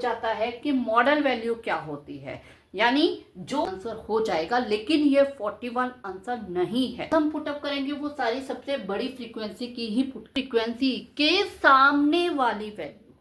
जाता है कि मॉडल वैल्यू क्या होती है, यानी जो आंसर हो जाएगा, लेकिन ये 41 आंसर नहीं है। हम पुटअप करेंगे वो सारी सबसे बड़ी फ्रीक्वेंसी की ही फ्रीक्वेंसी के सामने वाली वैल्यू,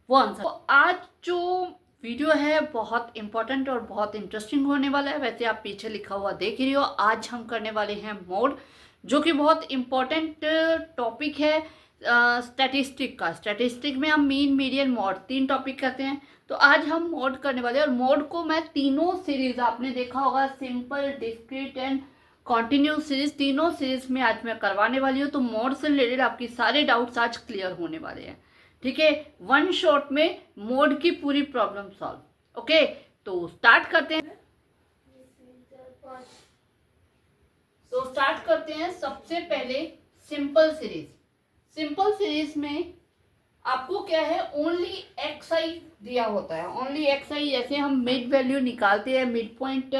वो आंसर। तो आज जो वीडियो है बहुत इंपॉर्टेंट और बहुत इंटरेस्टिंग होने वाला है। वैसे आप पीछे लिखा हुआ देख ही रहे हो। आज हम करने वाले हैं मोड, जो कि बहुत इंपॉर्टेंट टॉपिक है स्टैटिस्टिक का। स्टैटिस्टिक में हम मीन, मीडियन, मॉड 3 टॉपिक करते हैं। तो आज हम मोड करने वाले हैं, और मोड को मैं तीनों सीरीज, आपने देखा होगा simple, discrete and continuous series, तीनों सीरीज में आज मैं करवाने वाली हूँ। तो मोड से रिलेटेड आपकी सारे डाउट्स आज क्लियर होने वाले हैं, ठीक है। वन शॉट में मोड की पूरी प्रॉब्लम सॉल्व। ओके, तो स्टार्ट करते हैं। सबसे पहले सिंपल सीरीज। सिंपल सीरीज में आपको क्या है, ओनली एक्स आई दिया होता है। ओनली एक्स आई, जैसे हम मिड वैल्यू निकालते हैं, मिड पॉइंट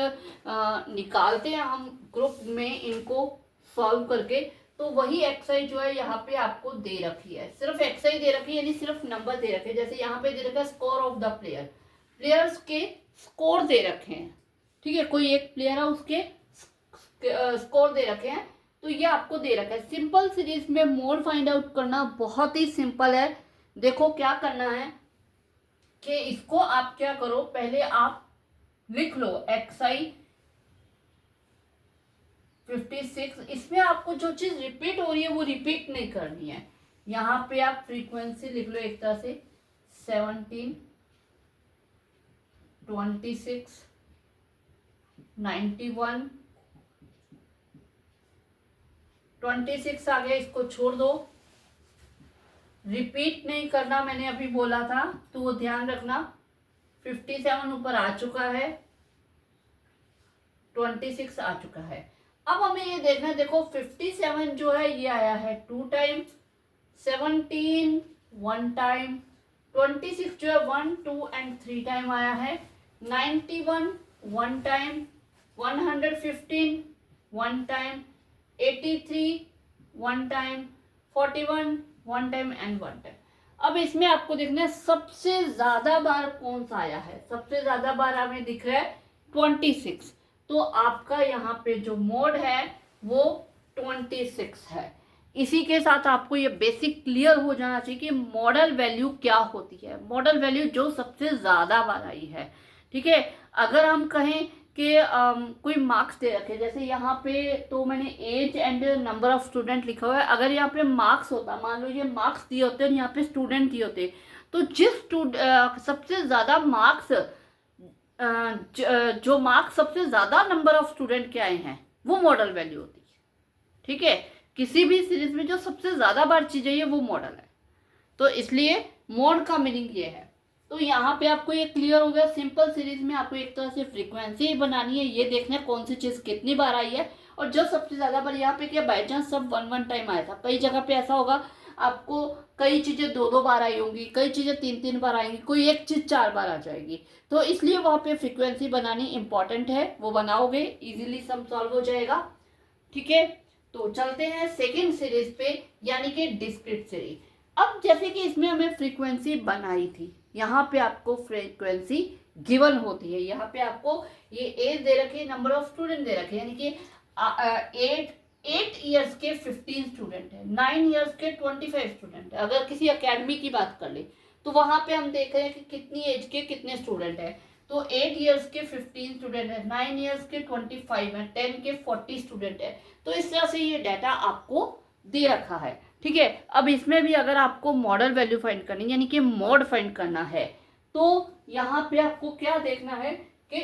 निकालते हैं हम ग्रुप में इनको सॉल्व करके, तो वही एक्सआई जो है यहाँ पे आपको दे रखी है। सिर्फ एक्सआई दे रखी है, यानी सिर्फ नंबर दे रखे हैं। जैसे यहाँ पे दे रखा है score of the player, players के स्कोर दे रखे हैं, ठीक है। कोई एक प्लेयर है, उसके स्कोर दे रखे हैं, तो ये आपको दे रखा है। सिंपल सीरीज में मोड फाइंड आउट करना बहुत ही सिंपल है। देखो क्या करना है कि इसको आप क्या करो, पहले आप लिख लो एक्सआई 56। इसमें आपको जो चीज रिपीट हो रही है वो रिपीट नहीं करनी है। यहाँ पे आप फ्रीक्वेंसी लिख लो एक तरह से 17, 26, 91, 26 आ गया, इसको छोड़ दो। रिपीट नहीं करना, मैंने अभी बोला था, तो वो ध्यान रखना। 57 ऊपर आ चुका है, 26 आ चुका है। अब हमें ये देखना है, देखो 57 जो है ये आया है 2 टाइम, 17 1 टाइम, 26 जो है 1 2 एंड 3 टाइम आया है, 91 1 time, 115 1 time, 83 1 time, 41 1 time and 1 time. अब इसमें आपको देखना है सबसे ज्यादा बार कौन सा आया है। सबसे ज्यादा बार हमें दिख रहा है 26, तो आपका यहाँ पे जो मोड है वो 26 है। इसी के साथ आपको ये बेसिक क्लियर हो जाना चाहिए कि मॉडल वैल्यू क्या होती है। मॉडल वैल्यू जो सबसे ज्यादा बार आई है, ठीक है। अगर हम कहें कि कोई मार्क्स दे रखे, जैसे यहाँ पे तो मैंने age and number of student लिखा हुआ है। अगर यहाँ पे मार्क्स होता, मान लो ये मार्क्स दिए होते और यहाँ पे स्टूडेंट दिए होते, तो जिस सबसे ज्यादा मार्क्स, जो मार्क्स सबसे ज्यादा नंबर ऑफ स्टूडेंट के आए हैं वो मॉडल वैल्यू होती है, ठीक है। किसी भी सीरीज में जो सबसे ज्यादा बार चीज है वो मॉडल है। तो इसलिए मोड का मीनिंग ये है। तो यहाँ पे आपको ये क्लियर हो गया। सिंपल सीरीज में आपको एक तरह से फ्रीक्वेंसी बनानी है, ये देखना है कौन सी चीज कितनी बार आई है, और जो सबसे ज्यादा बार, यहाँ पे क्या बाई चांस सब 1 टाइम आया था। कई जगह पे ऐसा होगा आपको कई चीजें 2 बार आई होंगी, कई चीजें 3 बार आएंगी, कोई एक चीज 4 बार आ जाएगी। तो इसलिए वहां पे फ्रीक्वेंसी बनानी इंपॉर्टेंट है। वो बनाओगे इजीली सम सॉल्व हो जाएगा, ठीक है। तो चलते हैं सेकेंड सीरीज पे, यानी कि डिस्क्रीट सीरीज। अब जैसे कि इसमें हमें फ्रीक्वेंसी बनाई थी, यहाँ पे आपको फ्रीक्वेंसी गिवन होती है। यहाँ पे आपको ये एज दे रखे, नंबर ऑफ स्टूडेंट दे रखे, यानी कि 8 ईयर्स के 15 स्टूडेंट है, 9 ईयर्स के 25 स्टूडेंट है। अगर किसी एकेडमी की बात कर ले तो वहां पे हम देख रहे हैं कि कितनी एज के कितने स्टूडेंट है। तो 8 ईयर्स के 15 स्टूडेंट है, 9 ईयर्स के 25 है, 10 के 40 स्टूडेंट है। तो इस तरह से ये डाटा आपको दे रखा है, ठीक है। अब इसमें भी अगर आपको मॉडल वैल्यू फाइंड करनी, यानी कि मोड फाइंड करना है, तो यहाँ पे आपको क्या देखना है कि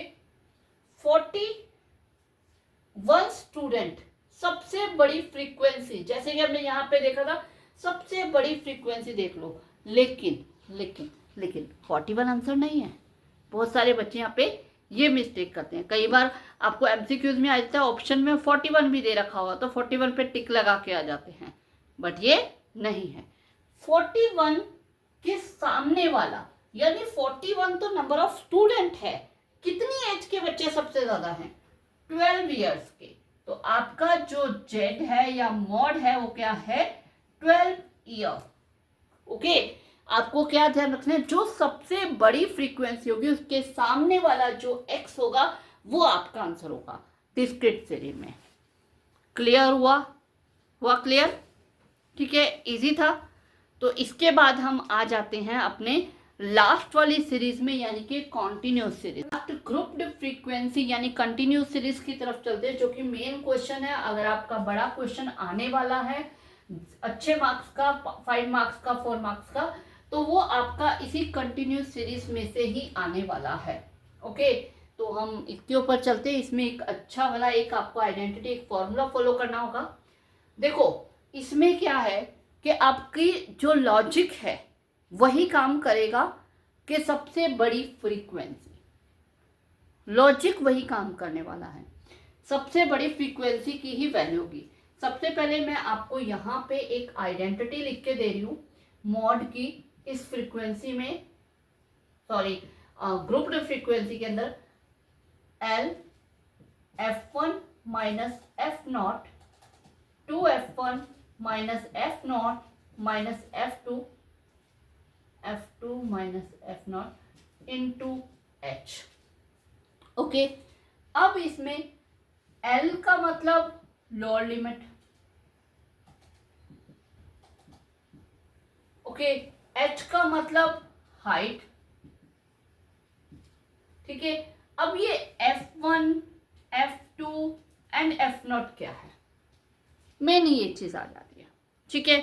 41 स्टूडेंट सबसे बड़ी फ्रीक्वेंसी, जैसे कि हमने यहाँ पे देखा था सबसे बड़ी फ्रीक्वेंसी देख लो। लेकिन लेकिन लेकिन 41 आंसर नहीं है। बहुत सारे बच्चे यहाँ पे ये मिस्टेक करते हैं। कई बार आपको एमसीक्यूज में आ जाता है, ऑप्शन में 41 भी दे रखा हुआ, तो 41 पे टिक लगा के आ जाते हैं, बट ये नहीं है। 41 के सामने वाला, यानी 41 तो नंबर ऑफ स्टूडेंट है। कितनी एज के बच्चे सबसे ज्यादा हैं? 12 ईयर्स के। तो आपका जो जेड है या मॉड है वो क्या है? 12 ईयर। ओके, आपको क्या ध्यान रखना है, जो सबसे बड़ी फ्रीक्वेंसी होगी उसके सामने वाला जो x होगा वो आपका आंसर होगा डिस्क्रीट सीरीज में। क्लियर हुआ क्लियर? ठीक है, इजी था। तो इसके बाद हम आ जाते हैं अपने लास्ट वाली सीरीज में, यानी कि continuous series. Last grouped frequency यानी कंटिन्यूस सीरीज की तरफ चलते हैं, जो कि मेन क्वेश्चन है। अगर आपका बड़ा क्वेश्चन आने वाला है अच्छे मार्क्स का, 5 मार्क्स का, 4 मार्क्स का, तो वो आपका इसी कंटिन्यूस सीरीज में से ही आने वाला है। ओके, तो हम इसके ऊपर चलते हैं। इसमें एक अच्छा वाला एक आपको आइडेंटिटी, एक फॉर्मूला फॉलो करना होगा। देखो इसमें क्या है कि आपकी जो लॉजिक है वही काम करेगा कि सबसे बड़ी फ्रीक्वेंसी, लॉजिक वही काम करने वाला है, सबसे बड़ी फ्रीक्वेंसी की ही वैल्यू होगी। सबसे पहले मैं आपको यहाँ पे एक आइडेंटिटी लिख के दे रही हूँ मॉड की, इस फ्रीक्वेंसी में, सॉरी ग्रुप्ड फ्रीक्वेंसी के अंदर L F1 minus F0 2F1 minus F0 minus F2 minus F0 into H। Okay, अब इसमें L का मतलब लोअर लिमिट, ओके, H का मतलब हाइट, ठीक है। अब ये F1 F2 एंड F0 क्या है, मेन ये चीज आ जाती है, ठीक है।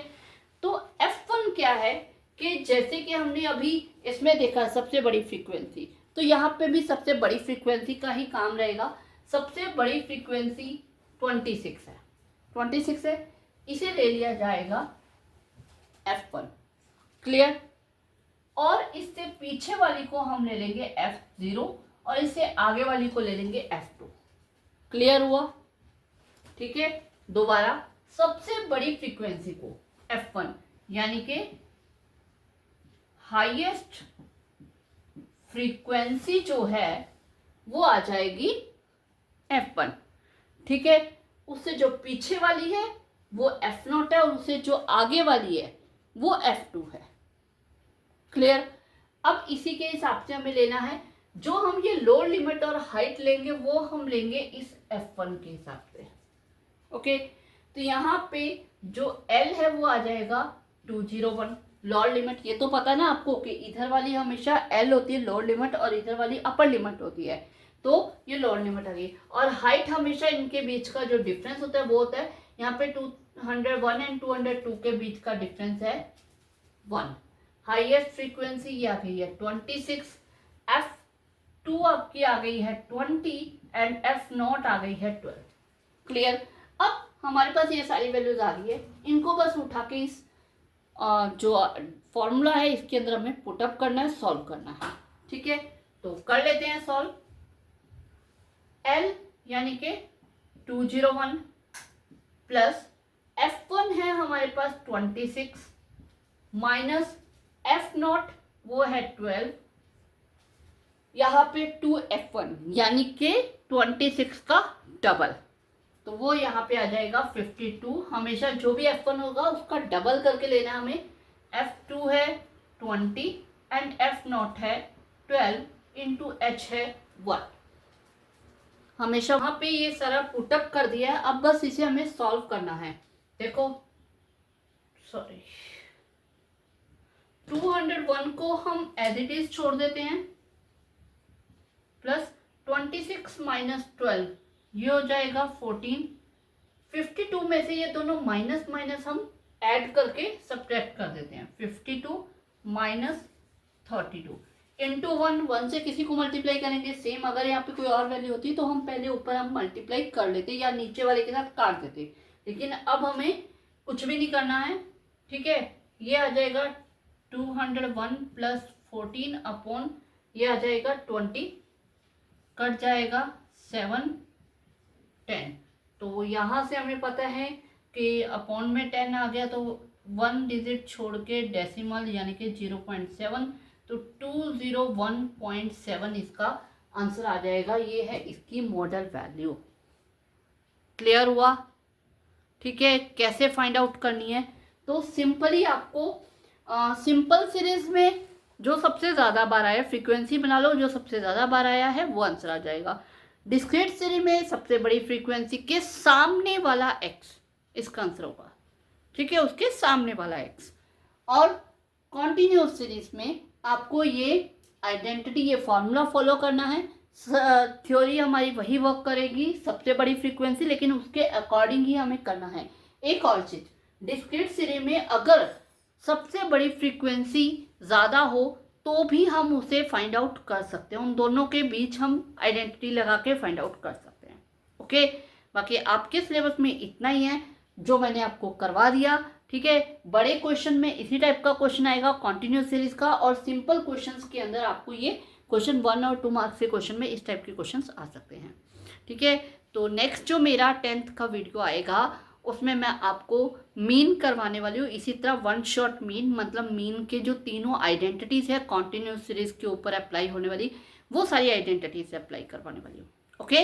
तो F1 क्या है कि जैसे कि हमने अभी इसमें देखा सबसे बड़ी फ्रीक्वेंसी, तो यहाँ पे भी सबसे बड़ी फ्रीक्वेंसी का ही काम रहेगा। सबसे बड़ी फ्रीक्वेंसी 26 है, 26 है, इसे ले लिया जाएगा F1। क्लियर? और इससे पीछे वाली को हम ले लेंगे F0 और इससे आगे वाली को ले लेंगे F2। क्लियर हुआ? ठीक है, दोबारा सबसे बड़ी फ्रीक्वेंसी को F1 यानी कि हाईएस्ट फ्रीक्वेंसी जो है वो आ जाएगी F1, ठीक है। उससे जो पीछे वाली है वो F0 है और उससे जो आगे वाली है वो F2 है। क्लियर? अब इसी के हिसाब से हमें लेना है, जो हम ये लोअर लिमिट और हाइट लेंगे वो हम लेंगे इस F1 के हिसाब से। ओके, तो यहाँ पे जो L है वो आ जाएगा 201 लोअर लिमिट। ये तो पता है ना आपको कि इधर वाली हमेशा L होती है लोअर लिमिट और इधर वाली अपर लिमिट होती है, तो ये लोअर लिमिट आ गई। और हाइट हमेशा इनके बीच का जो डिफरेंस होता है वो होता है, यहाँ पे 201 एंड 202 के बीच का डिफरेंस है 1। हाईएस्ट फ्रीक्वेंसी ये आ गई है 26, F2 आपकी आ गई है 20 एंड F0 आ गई है 12। क्लियर? अब हमारे पास ये सारी वैल्यूज आ गई है, इनको बस उठा के इस जो फॉर्मूला है इसके अंदर हमें पुटअप करना है, सॉल्व करना है, ठीक है। तो कर लेते हैं सॉल्व। L यानी कि 201 प्लस F1 है हमारे पास 26 माइनस F0 वो है 12, यहाँ पे 2F1 यानी कि 26 का डबल, तो वो यहाँ पे आ जाएगा 52। हमेशा जो भी F1 होगा उसका डबल करके लेना हमें। F2 है 20 एंड F0 है 12 इंटू H है 1। हमेशा वहाँ पे ये सारा पुटअप कर दिया है, अब बस इसे हमें सॉल्व करना है। देखो सॉरी 201 को हम एज इट इज छोड़ देते हैं, प्लस 26 माइनस 12 ये हो जाएगा 14। 52 में से ये दोनों माइनस माइनस हम ऐड करके सब्ट्रैक्ट कर देते हैं। 52 माइनस 32 इंटू 1 से किसी को मल्टीप्लाई करेंगे सेम। अगर यहाँ पे कोई और वैल्यू होती तो हम पहले ऊपर हम मल्टीप्लाई कर लेते या नीचे वाले के साथ काट देते, लेकिन अब हमें कुछ भी नहीं करना है, ठीक है। ये आ जाएगा 201 प्लस 14 अपॉन ये आ जाएगा 20, कट जाएगा 7 10। तो यहाँ से हमें पता है कि अपॉन में 10 आ गया तो 1 डिजिट छोड़ के डेसिमल यानी कि 0.7, तो 201.7 इसका आंसर आ जाएगा। ये है इसकी मॉडल वैल्यू। क्लियर हुआ? ठीक है, कैसे फाइंड आउट करनी है? तो सिंपली आपको सिंपल सीरीज में जो सबसे ज़्यादा बार आया, फ्रीक्वेंसी बना लो, जो सबसे ज़्यादा बार आया है वो आंसर आ जाएगा। डिस्क्रीट सीरीज में सबसे बड़ी फ्रीक्वेंसी के सामने वाला एक्स इसका आंसर होगा, ठीक है, उसके सामने वाला एक्स। और कॉन्टिन्यूस सीरीज में आपको ये आइडेंटिटी, ये फॉर्मूला फॉलो करना है। थ्योरी हमारी वही वर्क करेगी, सबसे बड़ी फ्रीक्वेंसी, लेकिन उसके अकॉर्डिंग ही हमें करना है। एक और चीज, डिस्क्रीट सीरीज में अगर सबसे बड़ी फ्रीक्वेंसी ज़्यादा हो तो भी हम उसे फाइंड आउट कर सकते हैं, उन दोनों के बीच हम आइडेंटिटी लगा के फाइंड आउट कर सकते हैं। ओके, बाकी आपके सिलेबस में इतना ही है जो मैंने आपको करवा दिया, ठीक है। बड़े क्वेश्चन में इसी टाइप का क्वेश्चन आएगा कॉन्टिन्यूस सीरीज का, और सिंपल क्वेश्चंस के अंदर आपको ये क्वेश्चन 1 और 2 मार्क्स के क्वेश्चन में इस टाइप के क्वेश्चंस आ सकते हैं, ठीक है। तो नेक्स्ट जो मेरा 10th का वीडियो आएगा उसमें मैं आपको मीन करवाने वाली हूँ, इसी तरह वन शॉट मीन, मतलब मीन के जो तीनों आइडेंटिटीज है कॉन्टिन्यूस सीरीज के ऊपर अप्लाई होने वाली, वो सारी आइडेंटिटीज अप्लाई करवाने वाली हूँ। ओके।